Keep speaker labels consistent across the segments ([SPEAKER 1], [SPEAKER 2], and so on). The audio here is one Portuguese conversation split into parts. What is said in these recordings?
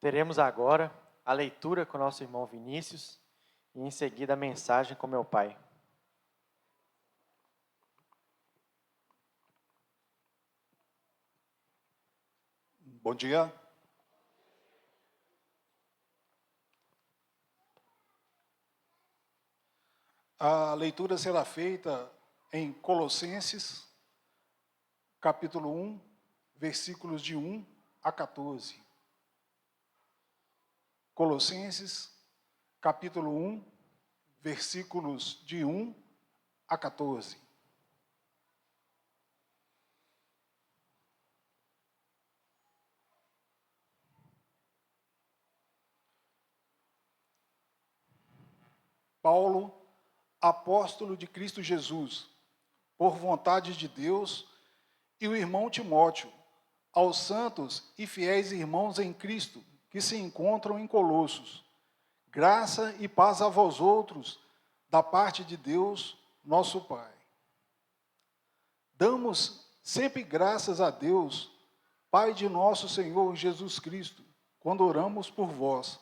[SPEAKER 1] Teremos agora a leitura com nosso irmão Vinícius e em seguida a mensagem com meu pai.
[SPEAKER 2] Bom dia. A leitura será feita em Colossenses, capítulo 1, versículos de 1 a 14. Colossenses, capítulo 1, versículos de 1 a 14. Paulo, apóstolo de Cristo Jesus, por vontade de Deus, e o irmão Timóteo, aos santos e fiéis irmãos em Cristo, que se encontram em Colossos. Graça e paz a vós outros, da parte de Deus, nosso Pai. Damos sempre graças a Deus, Pai de nosso Senhor Jesus Cristo, quando oramos por vós,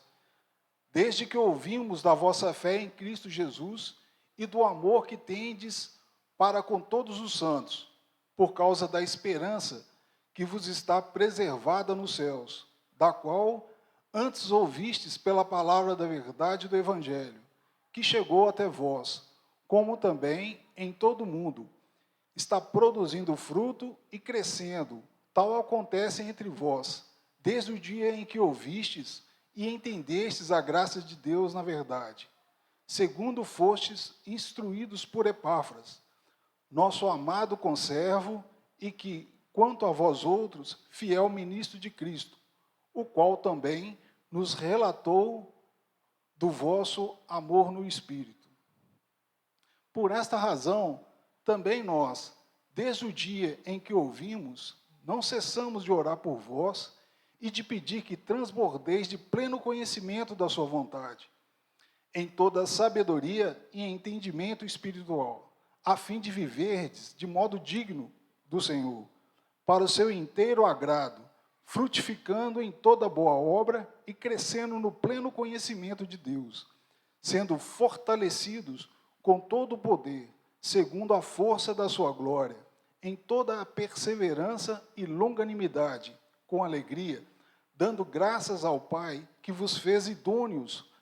[SPEAKER 2] desde que ouvimos da vossa fé em Cristo Jesus e do amor que tendes para com todos os santos, por causa da esperança que vos está preservada nos céus, da qual antes ouvistes pela palavra da verdade do Evangelho, que chegou até vós, como também em todo o mundo, está produzindo fruto e crescendo. Tal acontece entre vós, desde o dia em que ouvistes e entendestes a graça de Deus na verdade, segundo fostes instruídos por Epáfras, nosso amado conservo, e que, quanto a vós outros, fiel ministro de Cristo, o qual também nos relatou do vosso amor no Espírito. Por esta razão, também nós, desde o dia em que ouvimos, não cessamos de orar por vós e de pedir que transbordeis de pleno conhecimento da sua vontade, em toda sabedoria e entendimento espiritual, a fim de viverdes de modo digno do Senhor, para o seu inteiro agrado, frutificando em toda boa obra e crescendo no pleno conhecimento de Deus, sendo fortalecidos com todo o poder, segundo a força da sua glória, em toda a perseverança e longanimidade, com alegria, dando graças ao Pai, que vos fez idôneos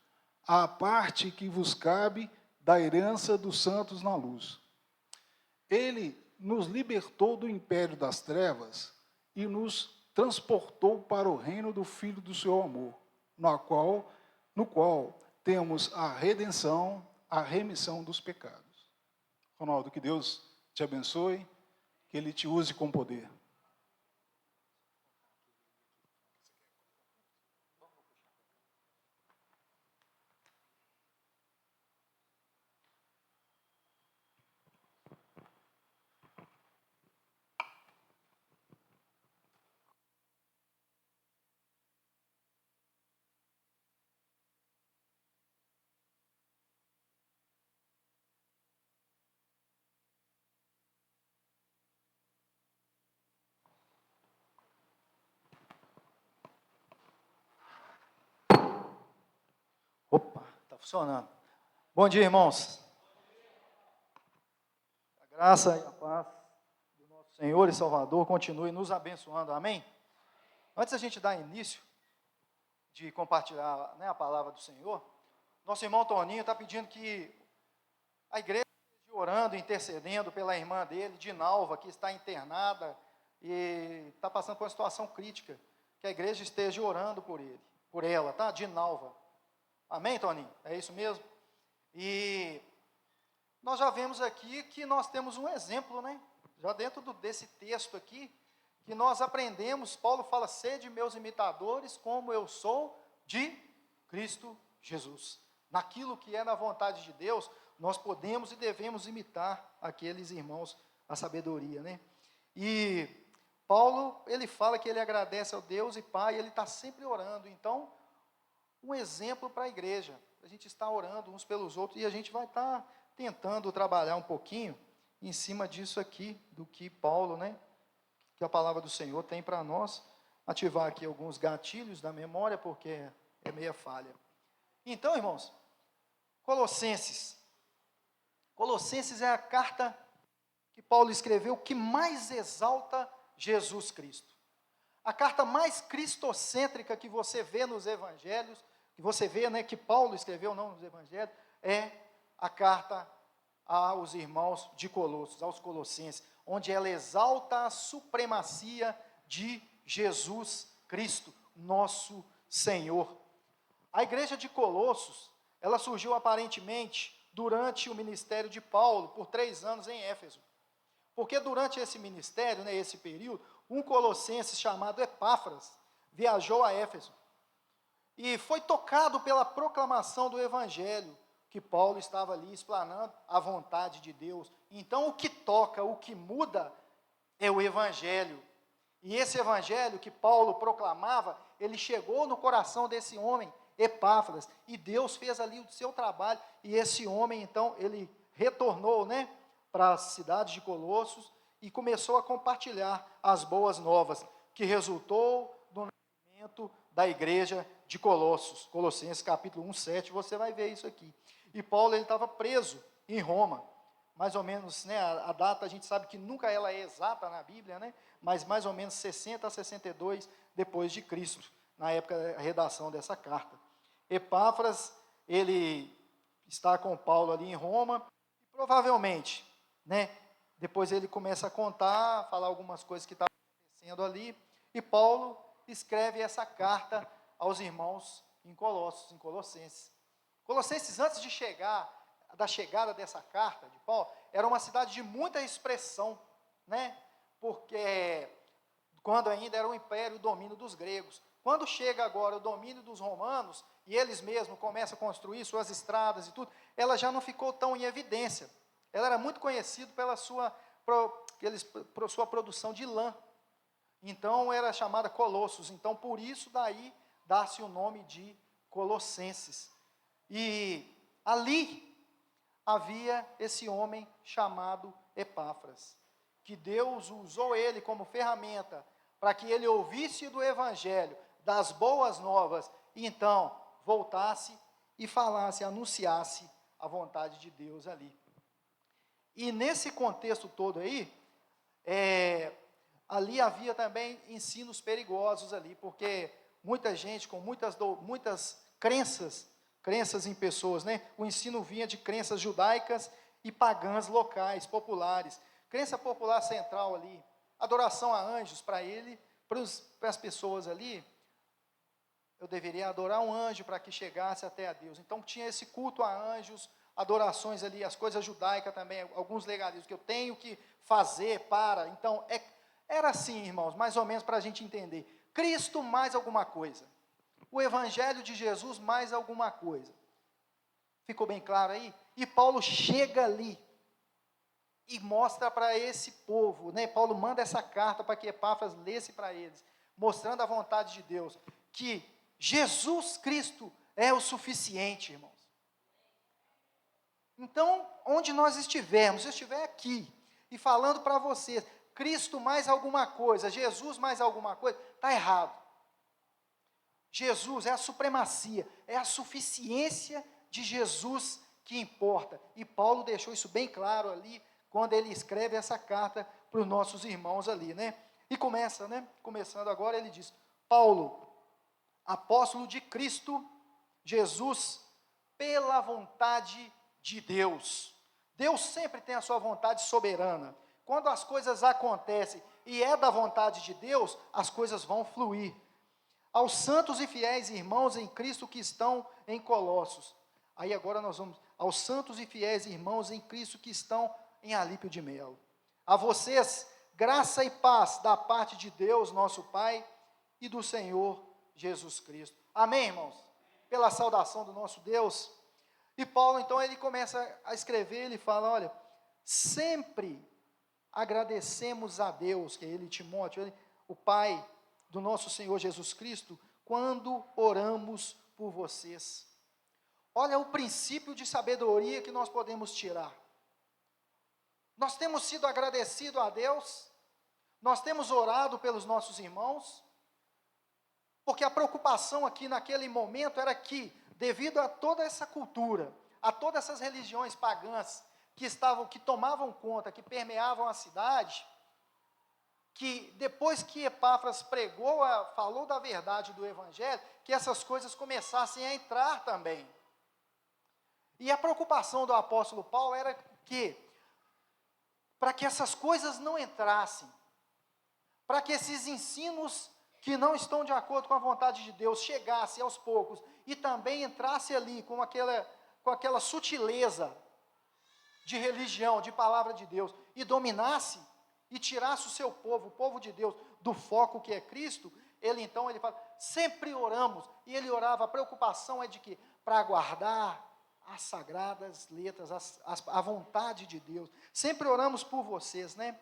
[SPEAKER 2] à parte que vos cabe da herança dos santos na luz. Ele nos libertou do império das trevas e nos transportou para o reino do Filho do seu amor, no qual temos a redenção, a remissão dos pecados. Ronaldo, que Deus te abençoe, que Ele te use com poder.
[SPEAKER 3] Opa, está funcionando. Bom dia, irmãos. A graça e a paz do nosso Senhor e Salvador continue nos abençoando, amém? Antes da gente dar início de compartilhar, a palavra do Senhor, nosso irmão Toninho está pedindo que a igreja esteja orando, intercedendo pela irmã dele, Dinalva, que está internada e está passando por uma situação crítica, que a igreja esteja orando por ela, tá? Dinalva. Amém, Toninho? É isso mesmo? E nós já vemos aqui que nós temos um exemplo, já dentro desse texto aqui, que nós aprendemos, Paulo fala, sede meus imitadores, como eu sou de Cristo Jesus. Naquilo que é na vontade de Deus, nós podemos e devemos imitar aqueles irmãos, a sabedoria, E Paulo, ele fala que ele agradece ao Deus e Pai, ele está sempre orando, então, um exemplo para a igreja, a gente está orando uns pelos outros, e a gente vai estar tentando trabalhar um pouquinho em cima disso aqui, do que Paulo, que a palavra do Senhor tem para nós, ativar aqui alguns gatilhos da memória, porque é meia falha. Então, irmãos, Colossenses. Colossenses é a carta que Paulo escreveu que mais exalta Jesus Cristo. A carta mais cristocêntrica que você vê nos evangelhos, que você vê, né, que Paulo escreveu, não nos evangelhos, é a carta aos irmãos de Colossos, aos Colossenses, onde ela exalta a supremacia de Jesus Cristo, nosso Senhor. A igreja de Colossos, ela surgiu aparentemente durante o ministério de Paulo, por 3 anos em Éfeso. Porque durante esse ministério, né, esse período, um colossense chamado Epáfras viajou a Éfeso e foi tocado pela proclamação do evangelho, que Paulo estava ali explanando a vontade de Deus. Então, o que toca, o que muda é o evangelho. E esse evangelho que Paulo proclamava, ele chegou no coração desse homem, Epáfras, e Deus fez ali o seu trabalho, e esse homem, então, ele retornou, né, para a cidade de Colossos, e começou a compartilhar as boas novas, que resultou no nascimento da igreja de Colossos. Colossenses capítulo 1, 7, você vai ver isso aqui. E Paulo, ele estava preso em Roma, mais ou menos, né, a data a gente sabe que nunca ela é exata na Bíblia, né, mas mais ou menos 60 a 62 depois de Cristo, na época da redação dessa carta. Epáfras, ele está com Paulo ali em Roma, e provavelmente, né, depois ele começa a contar, falar algumas coisas que estavam acontecendo ali, e Paulo escreve essa carta aos irmãos em Colossos, em Colossenses. Colossenses, antes de da chegada dessa carta de Paulo, era uma cidade de muita expressão, né, porque quando ainda era o império, o domínio dos gregos. Quando chega agora o domínio dos romanos, e eles mesmos começam a construir suas estradas e tudo, ela já não ficou tão em evidência. Ela era muito conhecida pela sua produção de lã. Então, era chamada Colossos. Então, por isso, daí, dá-se o nome de Colossenses. E ali havia esse homem chamado Epáfras, que Deus usou ele como ferramenta para que ele ouvisse do evangelho, das boas novas, e então voltasse e falasse, anunciasse a vontade de Deus ali. E nesse contexto todo aí, ali havia também ensinos perigosos ali, porque muita gente com muitas crenças em pessoas, né? O ensino vinha de crenças judaicas e pagãs locais, populares. Crença popular central ali, adoração a anjos para ele, para as pessoas ali, eu deveria adorar um anjo para que chegasse até a Deus. Então tinha esse culto a anjos, adorações ali, as coisas judaicas também, alguns legalismos que eu tenho que fazer para. Então, era assim, irmãos, mais ou menos para a gente entender. Cristo mais alguma coisa. O Evangelho de Jesus mais alguma coisa. Ficou bem claro aí? E Paulo chega ali e mostra para esse povo, né? Paulo manda essa carta para que Epáfras lesse para eles, mostrando a vontade de Deus, que Jesus Cristo é o suficiente, irmãos. Então, onde nós estivermos, se eu estiver aqui e falando para vocês, Cristo mais alguma coisa, Jesus mais alguma coisa, está errado. Jesus é a supremacia, é a suficiência de Jesus que importa. E Paulo deixou isso bem claro ali, quando ele escreve essa carta para os nossos irmãos ali, né? E começa, né? Começando agora, ele diz: Paulo, apóstolo de Cristo Jesus, pela vontade de Deus. Deus sempre tem a sua vontade soberana. Quando as coisas acontecem e é da vontade de Deus, as coisas vão fluir. Aos santos e fiéis irmãos em Cristo que estão em Colossos. Aí agora nós vamos aos santos e fiéis irmãos em Cristo que estão em Alípio de Melo. A vocês, graça e paz da parte de Deus, nosso Pai, e do Senhor Jesus Cristo. Amém, irmãos? Pela saudação do nosso Deus. E Paulo, então, ele começa a escrever, ele fala, olha, sempre agradecemos a Deus, que é ele, Timóteo, o Pai do nosso Senhor Jesus Cristo, quando oramos por vocês. Olha o princípio de sabedoria que nós podemos tirar. Nós temos sido agradecidos a Deus, nós temos orado pelos nossos irmãos, Porque a preocupação aqui naquele momento era que, devido a toda essa cultura, a todas essas religiões pagãs que tomavam conta, que permeavam a cidade, que depois que Epáfras falou da verdade do Evangelho, que essas coisas começassem a entrar também. E a preocupação do apóstolo Paulo era que, para que essas coisas não entrassem, para que esses ensinos que não estão de acordo com a vontade de Deus chegassem aos poucos e também entrasse ali com aquela sutileza de religião, de palavra de Deus, e dominasse e tirasse o seu povo, o povo de Deus, do foco que é Cristo, ele fala, sempre oramos, e ele orava, a preocupação é de que? Para guardar as sagradas letras, a vontade de Deus, sempre oramos por vocês, né?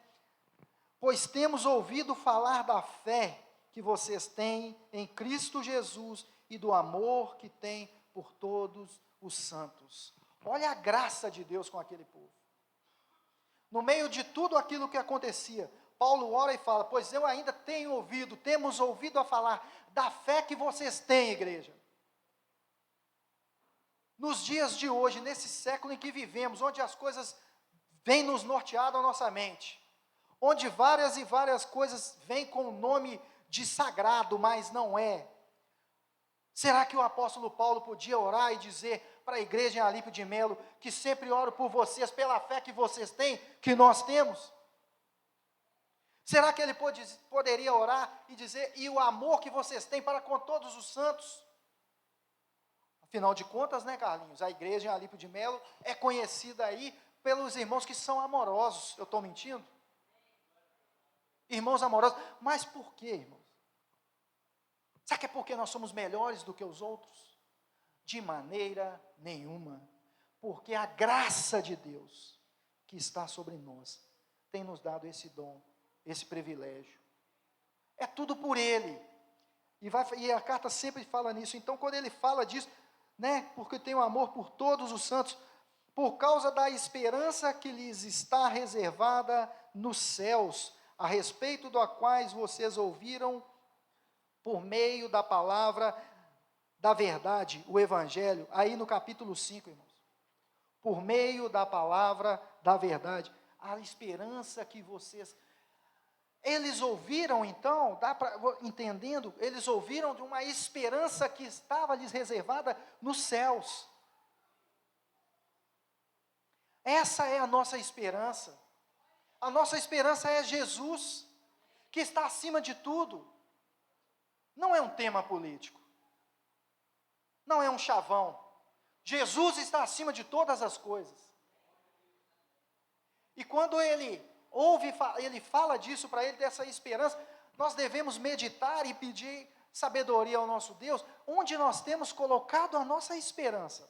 [SPEAKER 3] Pois temos ouvido falar da fé que vocês têm em Cristo Jesus e do amor que têm por todos os santos. Olha a graça de Deus com aquele povo. No meio de tudo aquilo que acontecia, Paulo ora e fala, pois eu ainda temos ouvido a falar da fé que vocês têm, igreja. Nos dias de hoje, nesse século em que vivemos, onde as coisas vêm nos nortear a nossa mente, onde várias e várias coisas vêm com o nome de sagrado, mas não é. Será que o apóstolo Paulo podia orar e dizer para a igreja em Alípio de Melo, que sempre oro por vocês, pela fé que vocês têm, que nós temos? Será que ele poderia orar e dizer, e o amor que vocês têm para com todos os santos? Afinal de contas, né, Carlinhos, a igreja em Alípio de Melo é conhecida aí pelos irmãos que são amorosos. Eu estou mentindo? Irmãos amorosos. Mas por quê, irmãos? Será que é porque nós somos melhores do que os outros? De maneira nenhuma. Porque a graça de Deus que está sobre nós tem nos dado esse dom, esse privilégio. É tudo por Ele. E a carta sempre fala nisso. Então, quando ele fala disso, né, porque tem um amor por todos os santos, por causa da esperança que lhes está reservada nos céus, a respeito da quais vocês ouviram por meio da palavra da verdade, o Evangelho, aí no capítulo 5, irmãos. Por meio da palavra da verdade, a esperança que vocês... Eles ouviram então, entendendo, eles ouviram de uma esperança que estava lhes reservada nos céus. Essa é a nossa esperança. A nossa esperança é Jesus, que está acima de tudo. Não é um tema político. Não é um chavão. Jesus está acima de todas as coisas. E quando ele fala disso para ele, dessa esperança, nós devemos meditar e pedir sabedoria ao nosso Deus, onde nós temos colocado a nossa esperança.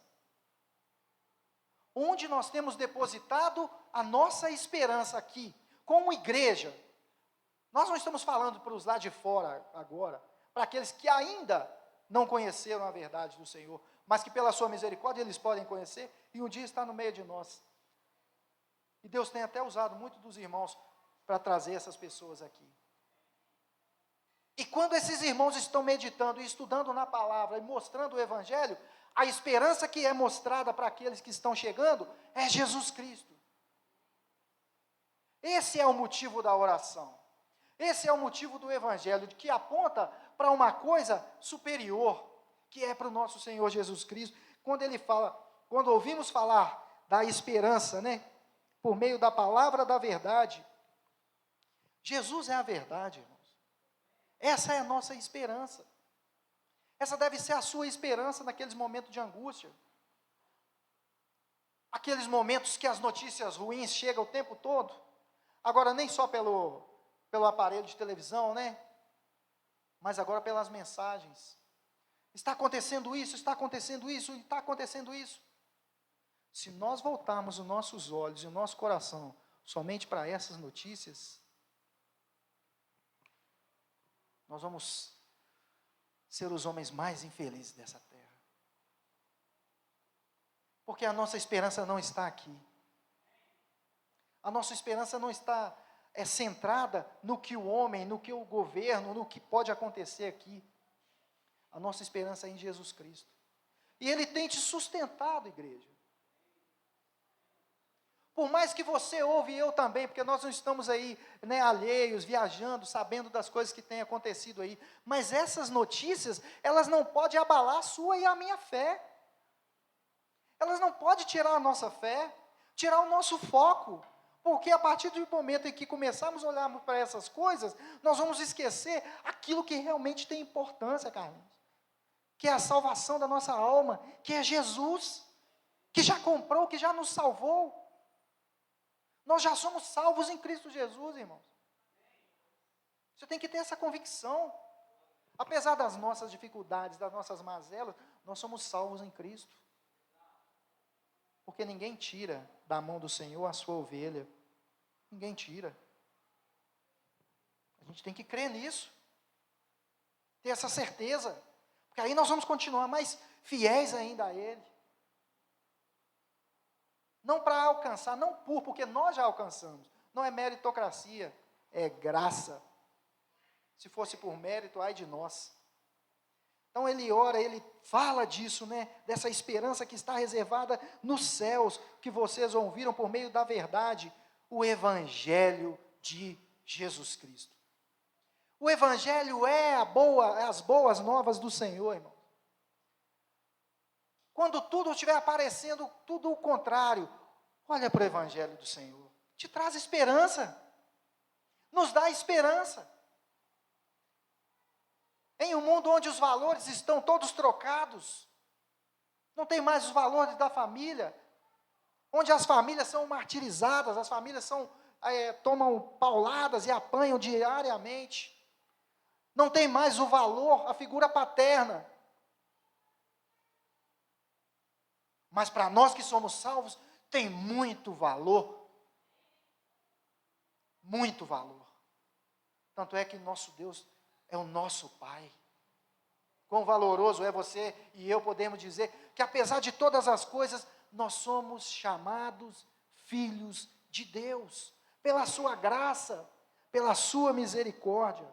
[SPEAKER 3] Onde nós temos depositado a nossa esperança aqui, como igreja. Nós não estamos falando para os lá de fora agora, para aqueles que ainda não conheceram a verdade do Senhor, mas que pela sua misericórdia eles podem conhecer e um dia estar no meio de nós. E Deus tem até usado muito dos irmãos para trazer essas pessoas aqui. E quando esses irmãos estão meditando e estudando na palavra e mostrando o Evangelho, a esperança que é mostrada para aqueles que estão chegando é Jesus Cristo. Esse é o motivo da oração. Esse é o motivo do Evangelho, que aponta para uma coisa superior, que é para o nosso Senhor Jesus Cristo. Quando ouvimos falar da esperança, né, por meio da palavra da verdade, Jesus é a verdade, irmãos. Essa é a nossa esperança. Essa deve ser a sua esperança naqueles momentos de angústia. Aqueles momentos que as notícias ruins chegam o tempo todo. Agora, nem só pelo aparelho de televisão, né? Mas agora pelas mensagens. Está acontecendo isso, está acontecendo isso, está acontecendo isso. Se nós voltarmos os nossos olhos e o nosso coração somente para essas notícias, nós vamos ser os homens mais infelizes dessa terra. Porque a nossa esperança não está aqui. A nossa esperança não está centrada no que o homem, no que o governo, no que pode acontecer aqui. A nossa esperança é em Jesus Cristo. E Ele tem te sustentado, igreja. Por mais que você ouve e eu também, porque nós não estamos aí, né, alheios, viajando, sabendo das coisas que têm acontecido aí, mas essas notícias, elas não podem abalar a sua e a minha fé. Elas não podem tirar a nossa fé, tirar o nosso foco, porque a partir do momento em que começarmos a olhar para essas coisas, nós vamos esquecer aquilo que realmente tem importância, Carlinhos, que é a salvação da nossa alma, que é Jesus, que já comprou, que já nos salvou. Nós já somos salvos em Cristo Jesus, irmãos. Você tem que ter essa convicção. Apesar das nossas dificuldades, das nossas mazelas, nós somos salvos em Cristo. Porque ninguém tira da mão do Senhor a sua ovelha. Ninguém tira. A gente tem que crer nisso. Ter essa certeza. Porque aí nós vamos continuar mais fiéis ainda a Ele. Não para alcançar, não porque nós já alcançamos. Não é meritocracia, é graça. Se fosse por mérito, ai de nós. Então ele ora, ele fala disso, né? Dessa esperança que está reservada nos céus, que vocês ouviram por meio da verdade, o Evangelho de Jesus Cristo. O Evangelho é as boas novas do Senhor, irmão. Quando tudo estiver aparecendo, tudo o contrário, olha para o Evangelho do Senhor. Te traz esperança. Nos dá esperança. Em um mundo onde os valores estão todos trocados, não tem mais os valores da família, onde as famílias são martirizadas, as famílias tomam pauladas e apanham diariamente, não tem mais o valor, a figura paterna. Mas para nós que somos salvos, tem muito valor. Muito valor. Tanto é que nosso Deus é o nosso Pai. Quão valoroso é você e eu podemos dizer que apesar de todas as coisas, nós somos chamados filhos de Deus, pela sua graça, pela sua misericórdia.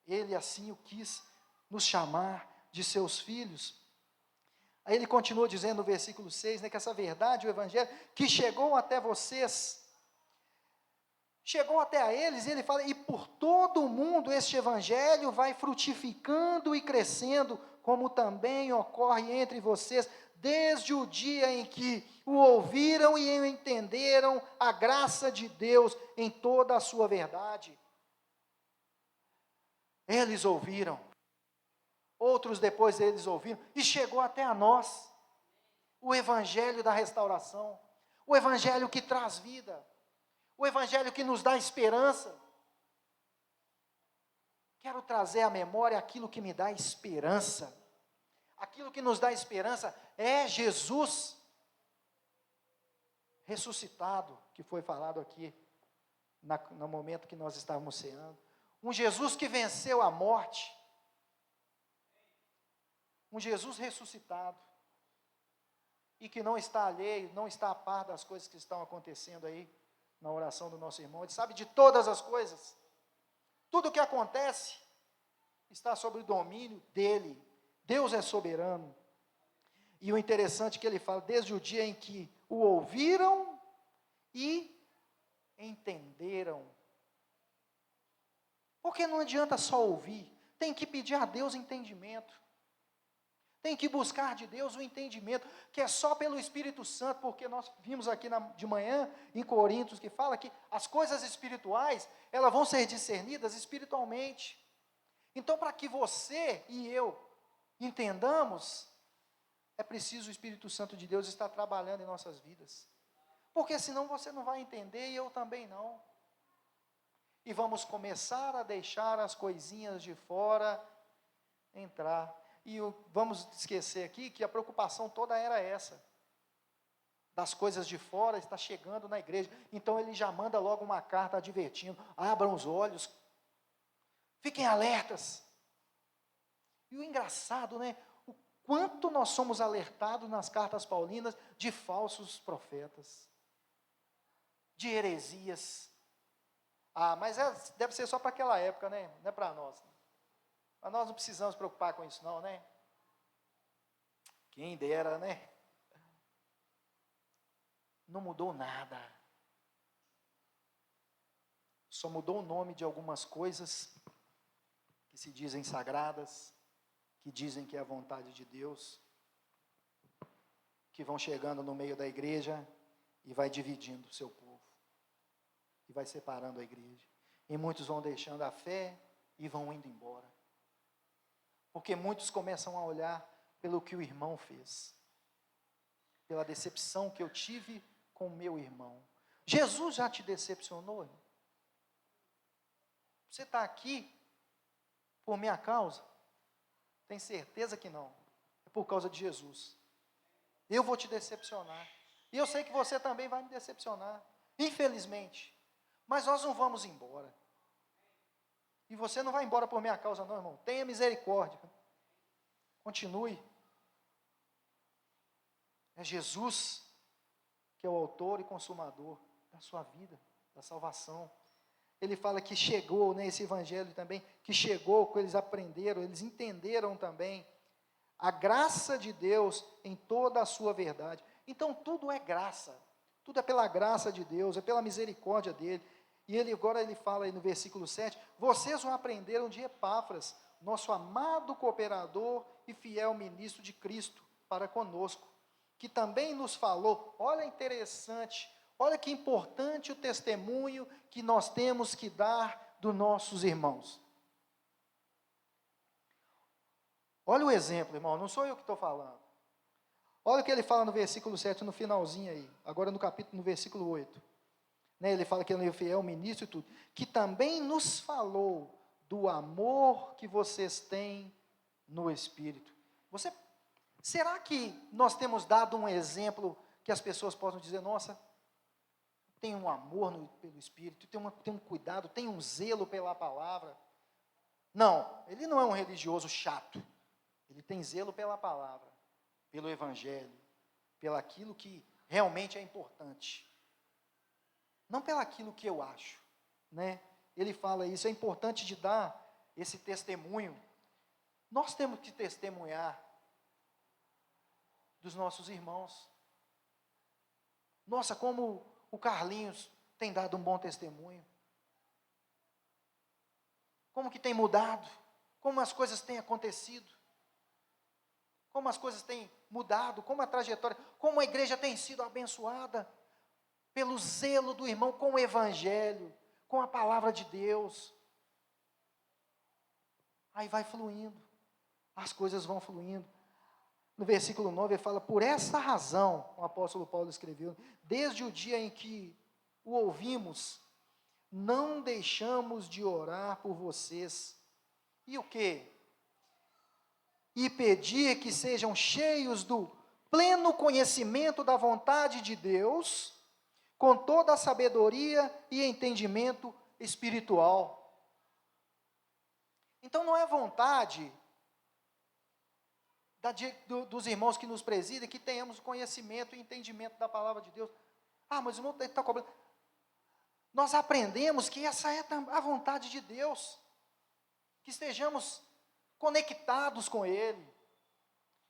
[SPEAKER 3] Ele assim o quis nos chamar de seus filhos. Aí ele continua dizendo no versículo 6, né, que essa verdade, o Evangelho, que chegou até vocês, chegou até a eles, e ele fala, e por todo o mundo este Evangelho vai frutificando e crescendo, como também ocorre entre vocês, desde o dia em que o ouviram e entenderam a graça de Deus em toda a sua verdade. Eles ouviram. Outros depois deles ouviram, e chegou até a nós, o Evangelho da restauração, o Evangelho que traz vida, o Evangelho que nos dá esperança. Quero trazer à memória aquilo que me dá esperança, aquilo que nos dá esperança é Jesus, ressuscitado, que foi falado aqui, no momento que nós estávamos ceando, um Jesus que venceu a morte, um Jesus ressuscitado, e que não está alheio, não está a par das coisas que estão acontecendo aí, na oração do nosso irmão. Ele sabe de todas as coisas, tudo o que acontece, está sob o domínio dele. Deus é soberano, e o interessante é que ele fala, desde o dia em que o ouviram e entenderam, porque não adianta só ouvir, tem que pedir a Deus entendimento, tem que buscar de Deus o entendimento, que é só pelo Espírito Santo, porque nós vimos aqui de manhã, em Coríntios, que fala que as coisas espirituais, elas vão ser discernidas espiritualmente. Então, para que você e eu entendamos, é preciso o Espírito Santo de Deus estar trabalhando em nossas vidas, porque senão você não vai entender e eu também não. E vamos começar a deixar as coisinhas de fora entrar. E vamos esquecer aqui que a preocupação toda era essa, das coisas de fora, está chegando na igreja. Então ele já manda logo uma carta advertindo, abram os olhos, fiquem alertas. E o engraçado, né, o quanto nós somos alertados nas cartas paulinas de falsos profetas, de heresias. Mas deve ser só para aquela época, né? Não é para nós. Mas nós não precisamos preocupar com isso não, né? Quem dera, né? Não mudou nada. Só mudou o nome de algumas coisas que se dizem sagradas, que dizem que é a vontade de Deus, que vão chegando no meio da igreja e vai dividindo o seu povo, e vai separando a igreja. E muitos vão deixando a fé e vão indo embora. Porque muitos começam a olhar pelo que o irmão fez, pela decepção que eu tive com o meu irmão. Jesus já te decepcionou, irmão? Você está aqui por minha causa? Tem certeza que não? É por causa de Jesus. Eu vou te decepcionar. E eu sei que você também vai me decepcionar, infelizmente. Mas nós não vamos embora. E você não vai embora por minha causa não, irmão. Tenha misericórdia. Continue. É Jesus que é o autor e consumador da sua vida, da salvação. Ele fala que chegou, né, esse evangelho também, que chegou, que eles aprenderam, eles entenderam também a graça de Deus em toda a sua verdade. Então tudo é graça, tudo é pela graça de Deus, é pela misericórdia dele. E agora ele fala aí no versículo 7, vocês o aprenderam de Epáfras, nosso amado cooperador e fiel ministro de Cristo para conosco, que também nos falou, olha interessante, olha que importante o testemunho que nós temos que dar dos nossos irmãos. Olha o exemplo, irmão, não sou eu que estou falando. Olha o que ele fala no versículo 7, no finalzinho aí, agora no versículo 8. Né, ele fala que ele é fiel ministro e tudo, que também nos falou do amor que vocês têm no Espírito. Será que nós temos dado um exemplo que as pessoas possam dizer, nossa, tem um amor pelo Espírito, tem um cuidado, tem um zelo pela palavra? Não, ele não é um religioso chato, ele tem zelo pela palavra, pelo Evangelho, pelaquilo que realmente é importante, não pelaquilo que eu acho, né? Ele fala isso, é importante de dar esse testemunho. Nós temos que testemunhar dos nossos irmãos. Nossa, como o Carlinhos tem dado um bom testemunho. Como que tem mudado, como as coisas têm acontecido, como as coisas têm mudado, como a trajetória, como a igreja tem sido abençoada pelo zelo do irmão com o Evangelho, com a palavra de Deus. Aí vai fluindo, as coisas vão fluindo. No versículo 9 ele fala, por essa razão, o apóstolo Paulo escreveu, desde o dia em que o ouvimos, não deixamos de orar por vocês. E o quê? E pedir que sejam cheios do pleno conhecimento da vontade de Deus, com toda a sabedoria e entendimento espiritual. Então não é vontade dos irmãos que nos presidem que tenhamos conhecimento e entendimento da palavra de Deus. Ah, mas o irmão está cobrando. Nós aprendemos que essa é a vontade de Deus, que estejamos conectados com Ele,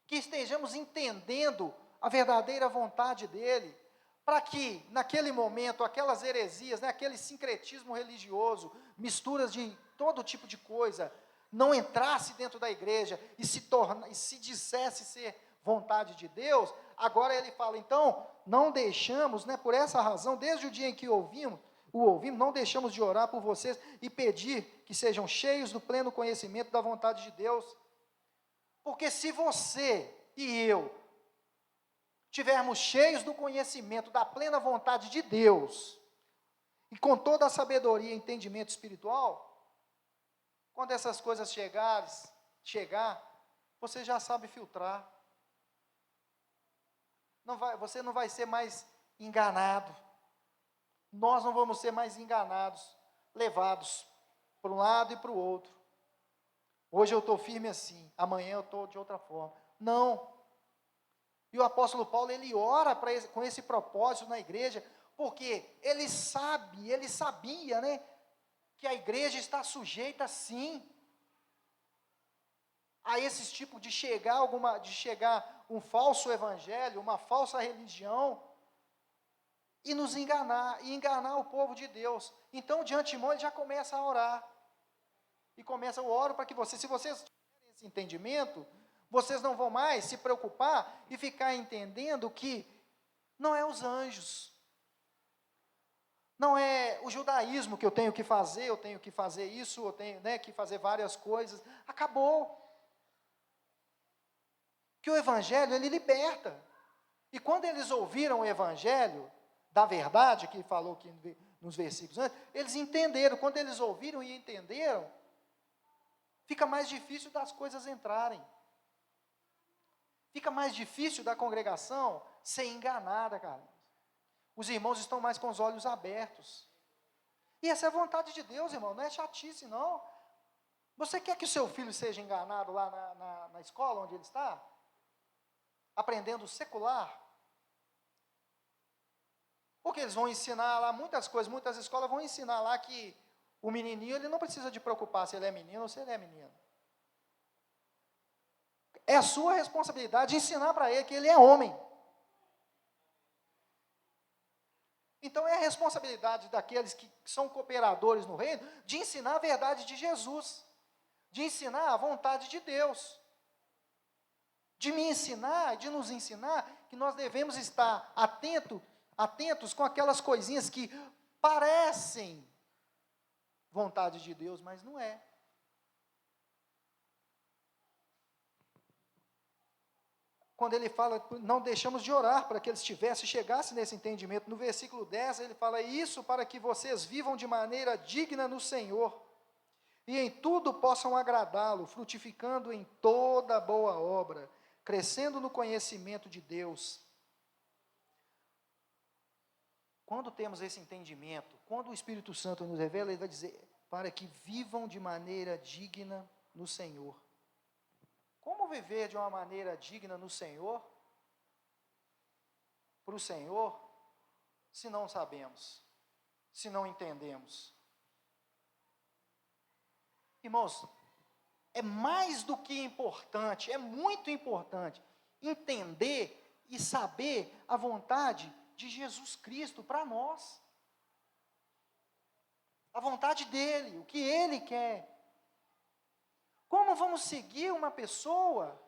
[SPEAKER 3] que estejamos entendendo a verdadeira vontade dEle, para que naquele momento, aquelas heresias, né, aquele sincretismo religioso, misturas de todo tipo de coisa, não entrasse dentro da igreja e se dissesse ser vontade de Deus. Agora ele fala, então, não deixamos, né, por essa razão, desde o dia em que o ouvimos, não deixamos de orar por vocês e pedir que sejam cheios do pleno conhecimento da vontade de Deus. Porque se você e eu tivermos cheios do conhecimento da plena vontade de Deus, e com toda a sabedoria e entendimento espiritual, quando essas coisas chegar, você já sabe filtrar. Você não vai ser mais enganado. Nós não vamos ser mais enganados, levados para um lado e para o outro. Hoje eu estou firme assim, amanhã eu estou de outra forma. Não. E o apóstolo Paulo, ele ora com esse propósito na igreja, porque ele sabia, né, que a igreja está sujeita sim a esses tipos de chegar um falso evangelho, uma falsa religião, e nos enganar, e enganar o povo de Deus. Então, de antemão, ele já começa a orar. E começa, eu oro para que vocês, se vocês tiverem esse entendimento, vocês não vão mais se preocupar e ficar entendendo que não é os anjos, não é o judaísmo que eu tenho que fazer isso, eu tenho, né, que fazer várias coisas. Acabou. Que o evangelho, ele liberta. E quando eles ouviram o evangelho da verdade, que falou aqui nos versículos antes, eles entenderam. Quando eles ouviram e entenderam, fica mais difícil das coisas entrarem. Fica mais difícil da congregação ser enganada, cara. Os irmãos estão mais com os olhos abertos. E essa é a vontade de Deus, irmão, não é chatice, não. Você quer que o seu filho seja enganado lá na escola onde ele está? Aprendendo secular? Porque eles vão ensinar lá muitas coisas, muitas escolas vão ensinar lá que o menininho, ele não precisa de preocupar se ele é menino ou se ele é menina. É a sua responsabilidade ensinar para ele que ele é homem. Então é a responsabilidade daqueles que são cooperadores no reino, de ensinar a verdade de Jesus, de ensinar a vontade de Deus, de me ensinar, de nos ensinar que nós devemos estar atentos com aquelas coisinhas que parecem vontade de Deus, mas não é. Quando ele fala, não deixamos de orar para que eles chegassem nesse entendimento. No versículo 10, ele fala, isso para que vocês vivam de maneira digna no Senhor, e em tudo possam agradá-lo, frutificando em toda boa obra, crescendo no conhecimento de Deus. Quando temos esse entendimento, quando o Espírito Santo nos revela, ele vai dizer, para que vivam de maneira digna no Senhor. Como viver de uma maneira digna no Senhor? Para o Senhor, se não sabemos, se não entendemos. Irmãos, é mais do que importante, é muito importante entender e saber a vontade de Jesus Cristo para nós. A vontade dele, o que ele quer. Como vamos seguir uma pessoa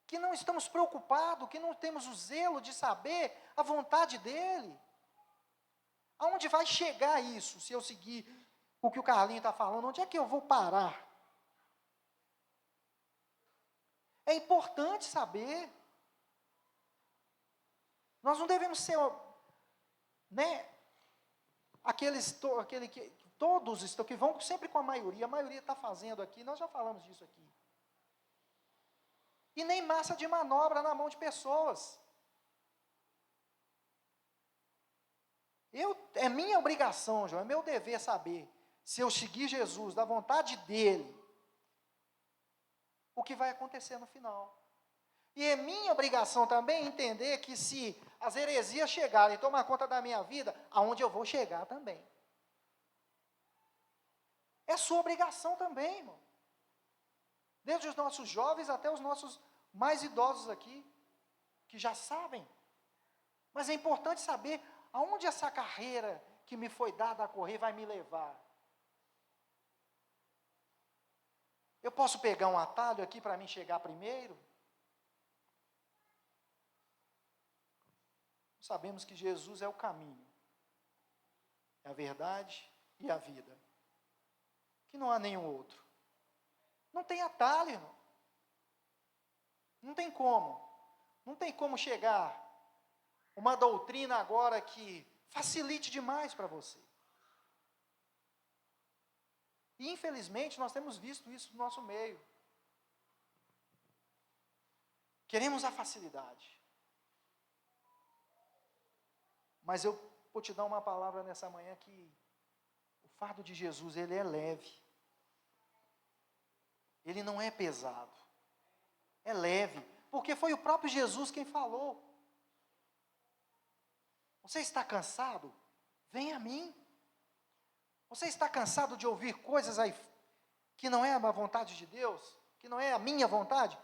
[SPEAKER 3] que não estamos preocupados, que não temos o zelo de saber a vontade dele? Aonde vai chegar isso, se eu seguir o que o Carlinho está falando? Onde é que eu vou parar? É importante saber. Nós não devemos ser, né, todos estão, que vão sempre com a maioria está fazendo aqui, nós já falamos disso aqui. E nem massa de manobra na mão de pessoas. É minha obrigação, João, é meu dever saber, se eu seguir Jesus, da vontade dele, o que vai acontecer no final. E é minha obrigação também entender que se as heresias chegarem e tomar conta da minha vida, aonde eu vou chegar também. É sua obrigação também, irmão. Desde os nossos jovens até os nossos mais idosos aqui, que já sabem. Mas é importante saber aonde essa carreira que me foi dada a correr vai me levar. Eu posso pegar um atalho aqui para mim chegar primeiro? Sabemos que Jesus é o caminho, é a verdade e a vida. Que não há nenhum outro. Não tem atalho, irmão. Não tem como. Não tem como chegar uma doutrina agora que facilite demais para você. E infelizmente nós temos visto isso no nosso meio. Queremos a facilidade. Mas eu vou te dar uma palavra nessa manhã que o fardo de Jesus, ele é leve. Ele não é pesado. É leve. Porque foi o próprio Jesus quem falou. Você está cansado? Vem a mim. Você está cansado de ouvir coisas aí que não é a vontade de Deus, que não é a minha vontade,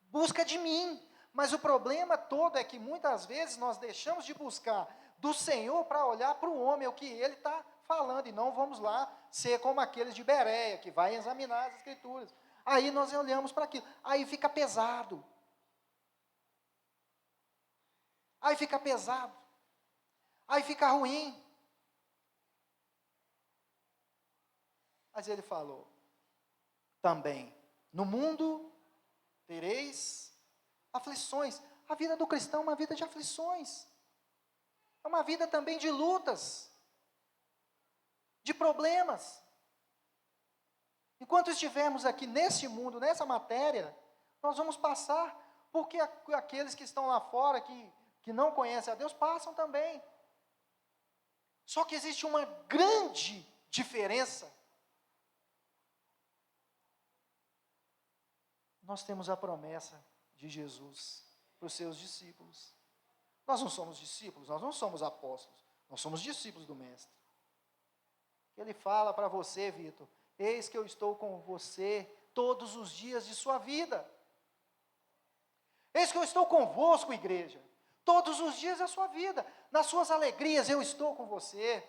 [SPEAKER 3] busca de mim. Mas o problema todo é que muitas vezes nós deixamos de buscar do Senhor para olhar para o homem, o que ele está falando, e não vamos lá ser como aqueles de Bereia, que vai examinar as Escrituras. Aí nós olhamos para aquilo, aí fica pesado. Aí fica pesado. Aí fica ruim. Mas ele falou, também, no mundo tereis aflições. A vida do cristão é uma vida de aflições. É uma vida também de lutas, de problemas. Enquanto estivermos aqui nesse mundo, nessa matéria, nós vamos passar, porque aqueles que estão lá fora, que não conhecem a Deus, passam também. Só que existe uma grande diferença. Nós temos a promessa de Jesus para os seus discípulos. Nós não somos discípulos, nós não somos apóstolos, nós somos discípulos do Mestre. Ele fala para você, Vitor, eis que eu estou com você todos os dias de sua vida. Eis que eu estou convosco, igreja, todos os dias da sua vida. Nas suas alegrias eu estou com você.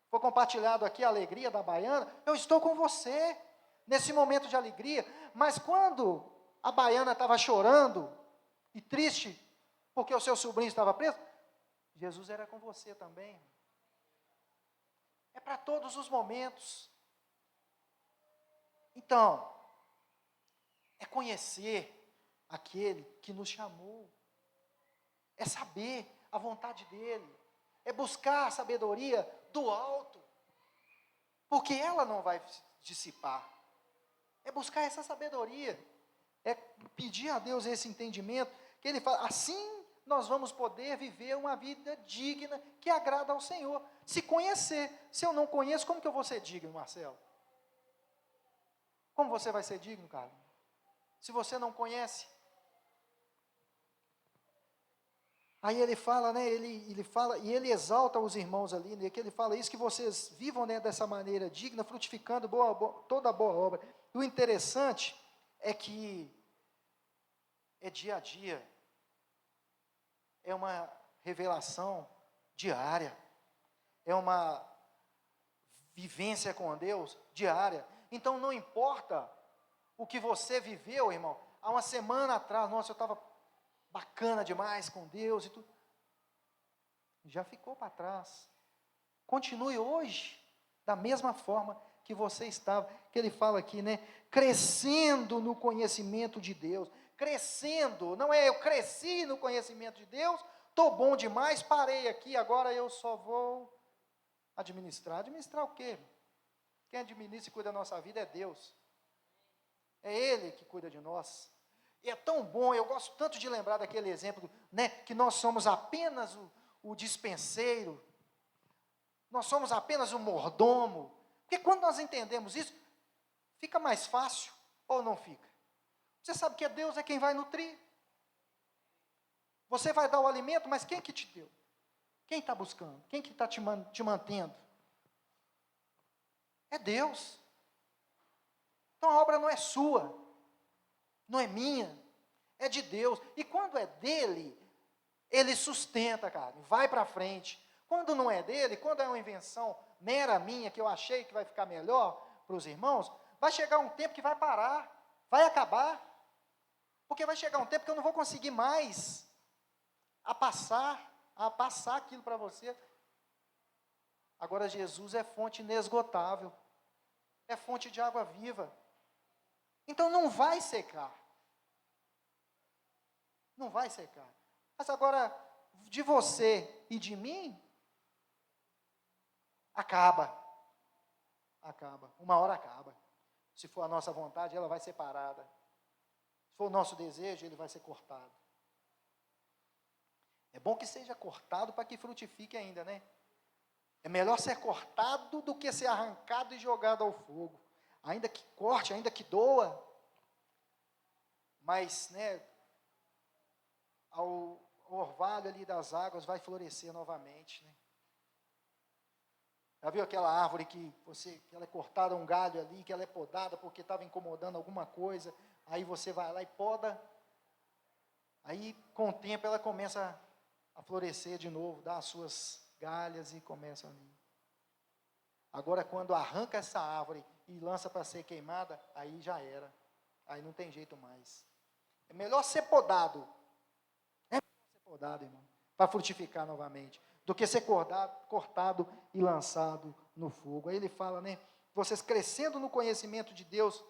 [SPEAKER 3] Foi compartilhado aqui a alegria da baiana, eu estou com você nesse momento de alegria. Mas quando a baiana estava chorando e triste porque o seu sobrinho estava preso, Jesus era com você também. É para todos os momentos. Então, é conhecer aquele que nos chamou, é saber a vontade dele, é buscar a sabedoria do alto, porque ela não vai dissipar. É buscar essa sabedoria, é pedir a Deus esse entendimento, que ele fala, assim nós vamos poder viver uma vida digna, que agrada ao Senhor, se conhecer. Se eu não conheço, como que eu vou ser digno, Marcelo? Como você vai ser digno, cara? Se você não conhece. Aí ele fala, né, ele fala, e ele exalta os irmãos ali, né, que ele fala isso, que vocês vivam, né, dessa maneira digna, frutificando toda boa obra. E o interessante é que é dia a dia, é uma revelação diária, é uma vivência com Deus diária. Então não importa o que você viveu, irmão, há uma semana atrás, nossa, eu estava bacana demais com Deus e tudo, já ficou para trás. Continue hoje da mesma forma que você estava, que ele fala aqui, né, crescendo no conhecimento de Deus, crescendo, não é eu cresci no conhecimento de Deus, estou bom demais, parei aqui, agora eu só vou administrar o quê? Quem administra e cuida da nossa vida é Deus, é Ele que cuida de nós. E é tão bom, eu gosto tanto de lembrar daquele exemplo, né, que nós somos apenas o dispenseiro, nós somos apenas o mordomo, porque quando nós entendemos isso, fica mais fácil, ou não fica? Você sabe que Deus é quem vai nutrir, você vai dar o alimento, mas quem que te deu? Quem está buscando? Quem que está te mantendo? É Deus. Então a obra não é sua, não é minha, é de Deus. E quando é dele, ele sustenta, cara, vai para frente. Quando não é dele, quando é uma invenção mera minha, que eu achei que vai ficar melhor para os irmãos, vai chegar um tempo que vai parar, vai acabar. Porque vai chegar um tempo que eu não vou conseguir mais a passar aquilo para você. Agora Jesus é fonte inesgotável, é fonte de água viva. Então não vai secar. Não vai secar. Mas agora, de você e de mim, acaba. Uma hora acaba. Se for a nossa vontade, ela vai ser parada. Se for o nosso desejo, ele vai ser cortado. É bom que seja cortado para que frutifique ainda, né? É melhor ser cortado do que ser arrancado e jogado ao fogo. Ainda que corte, ainda que doa. Mas, né, ao orvalho ali das águas vai florescer novamente, né? Já viu aquela árvore que ela é cortada um galho ali, que ela é podada porque estava incomodando alguma coisa, aí você vai lá e poda, aí com o tempo ela começa a florescer de novo, dá as suas galhas e começa ali. Agora quando arranca essa árvore e lança para ser queimada, aí já era, aí não tem jeito mais. É melhor ser podado, irmão, para frutificar novamente, do que ser cortado e lançado no fogo. Aí ele fala, né? Vocês crescendo no conhecimento de Deus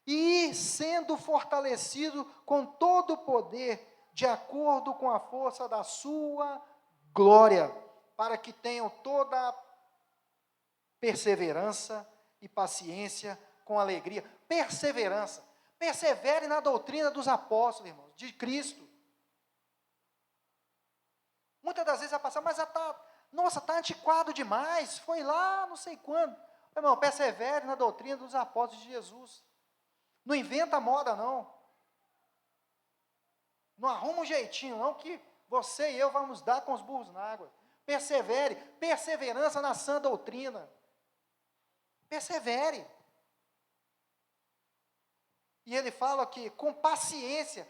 [SPEAKER 3] e sendo fortalecido com todo o poder, de acordo com a força da sua glória, para que tenham toda a perseverança e paciência com alegria. Perseverança. Persevere na doutrina dos apóstolos, irmãos, de Cristo. Muitas das vezes vai passar, mas está antiquado demais, foi lá não sei quando. Irmão, persevere na doutrina dos apóstolos de Jesus. Não inventa moda, não. Não arruma um jeitinho, não, que você e eu vamos dar com os burros na água. Persevere, perseverança na sã doutrina. Persevere. E ele fala que com paciência,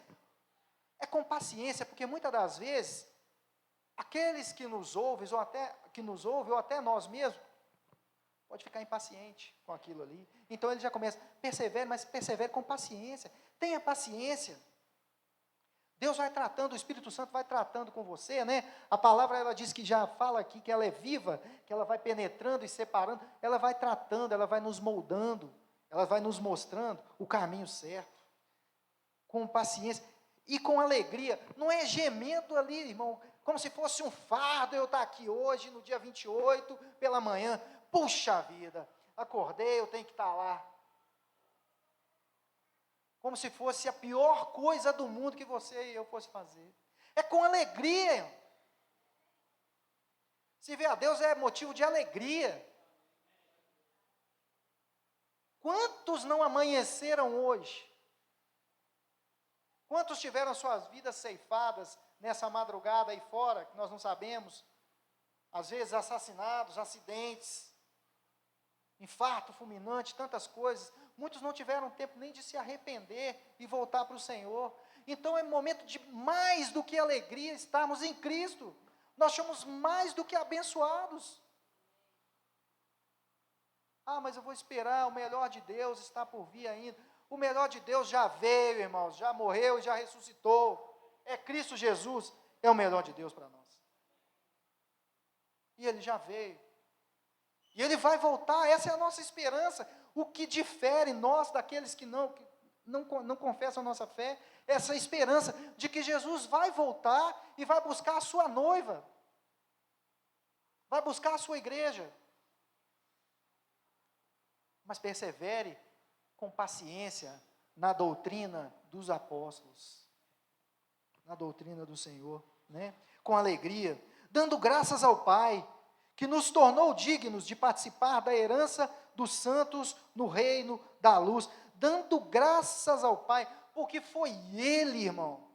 [SPEAKER 3] é com paciência, porque muitas das vezes, aqueles que nos ouvem, ou até nós mesmos, pode ficar impaciente com aquilo ali. Então ele já começa, persevere, mas persevere com paciência. Tenha paciência. Deus vai tratando, o Espírito Santo vai tratando com você, né? A palavra, ela diz que já fala aqui, que ela é viva, que ela vai penetrando e separando, ela vai tratando, ela vai nos moldando, ela vai nos mostrando o caminho certo, com paciência e com alegria, não é gemendo ali, irmão, como se fosse um fardo eu estar aqui hoje, no dia 28, pela manhã, puxa vida, acordei, eu tenho que estar lá, como se fosse a pior coisa do mundo que você e eu fosse fazer, é com alegria, irmão. Se ver a Deus é motivo de alegria. Quantos não amanheceram hoje? Quantos tiveram suas vidas ceifadas nessa madrugada aí fora, que nós não sabemos? Às vezes assassinados, acidentes, infarto fulminante, tantas coisas. Muitos não tiveram tempo nem de se arrepender e voltar para o Senhor. Então é momento de mais do que alegria estarmos em Cristo. Nós somos mais do que abençoados. Ah, mas eu vou esperar, o melhor de Deus está por vir ainda. O melhor de Deus já veio, irmãos, já morreu e já ressuscitou. É Cristo Jesus, é o melhor de Deus para nós. E Ele já veio. E Ele vai voltar, essa é a nossa esperança. O que difere nós daqueles que não confessam a nossa fé, essa esperança de que Jesus vai voltar e vai buscar a sua noiva. Vai buscar a sua igreja. Mas persevere com paciência na doutrina dos apóstolos, na doutrina do Senhor, né? Com alegria, dando graças ao Pai, que nos tornou dignos de participar da herança dos santos no reino da luz, dando graças ao Pai, porque foi Ele, irmão,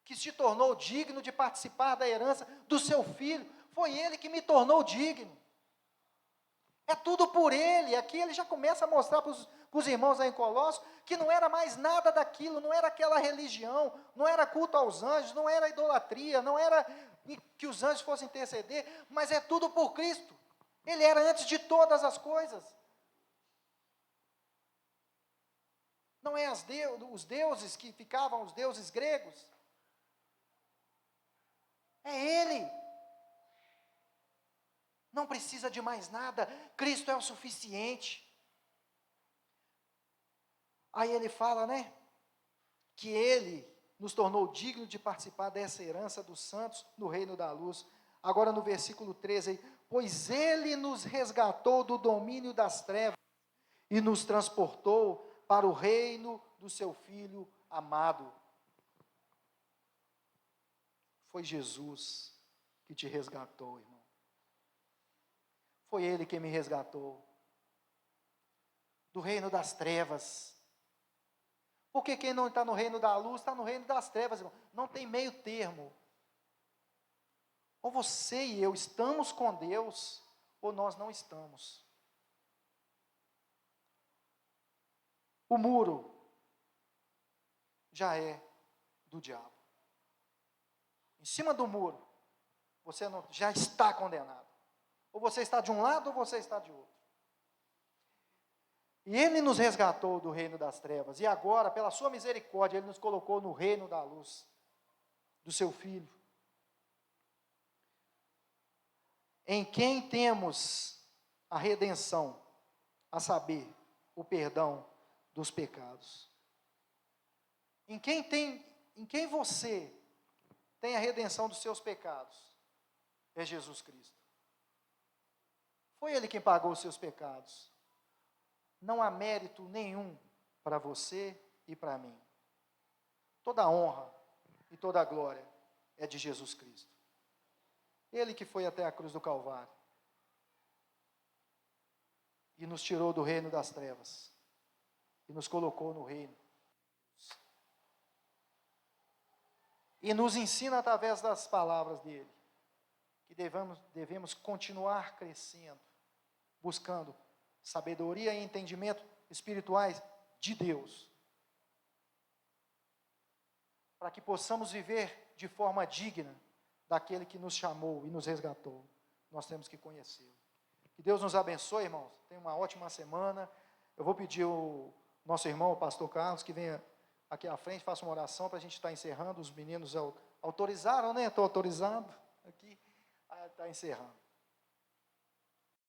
[SPEAKER 3] que se tornou digno de participar da herança do seu Filho, foi Ele que me tornou digno. É tudo por Ele. Aqui ele já começa a mostrar para os irmãos aí em Colossos, que não era mais nada daquilo, não era aquela religião, não era culto aos anjos, não era idolatria, não era que os anjos fossem interceder, mas é tudo por Cristo. Ele era antes de todas as coisas. Não é os deuses que ficavam, os deuses gregos. É Ele. Não precisa de mais nada, Cristo é o suficiente. Aí ele fala, né, que Ele nos tornou dignos de participar dessa herança dos santos no reino da luz. Agora no versículo 13, aí, pois Ele nos resgatou do domínio das trevas e nos transportou para o reino do seu Filho amado. Foi Jesus que te resgatou, irmão. Foi Ele que me resgatou do reino das trevas. Porque quem não está no reino da luz, está no reino das trevas, irmão. Não tem meio termo. Ou você e eu estamos com Deus, ou nós não estamos. O muro já é do diabo. Em cima do muro, você já está condenado. Ou você está de um lado ou você está de outro. E Ele nos resgatou do reino das trevas. E agora, pela sua misericórdia, Ele nos colocou no reino da luz, do seu Filho. Em quem temos a redenção, a saber, o perdão dos pecados. Em quem você tem a redenção dos seus pecados? É Jesus Cristo. Foi Ele quem pagou os seus pecados. Não há mérito nenhum para você e para mim. Toda a honra e toda a glória é de Jesus Cristo. Ele que foi até a cruz do Calvário e nos tirou do reino das trevas e nos colocou no reino. E nos ensina através das palavras dele que devemos continuar crescendo, buscando sabedoria e entendimento espirituais de Deus, para que possamos viver de forma digna daquele que nos chamou e nos resgatou. Nós temos que conhecê-lo. Que Deus nos abençoe, irmãos. Tenha uma ótima semana. Eu vou pedir o nosso irmão, o pastor Carlos, que venha aqui à frente, faça uma oração para a gente estar encerrando. Os meninos autorizaram, né? Estou autorizado aqui. Está encerrando.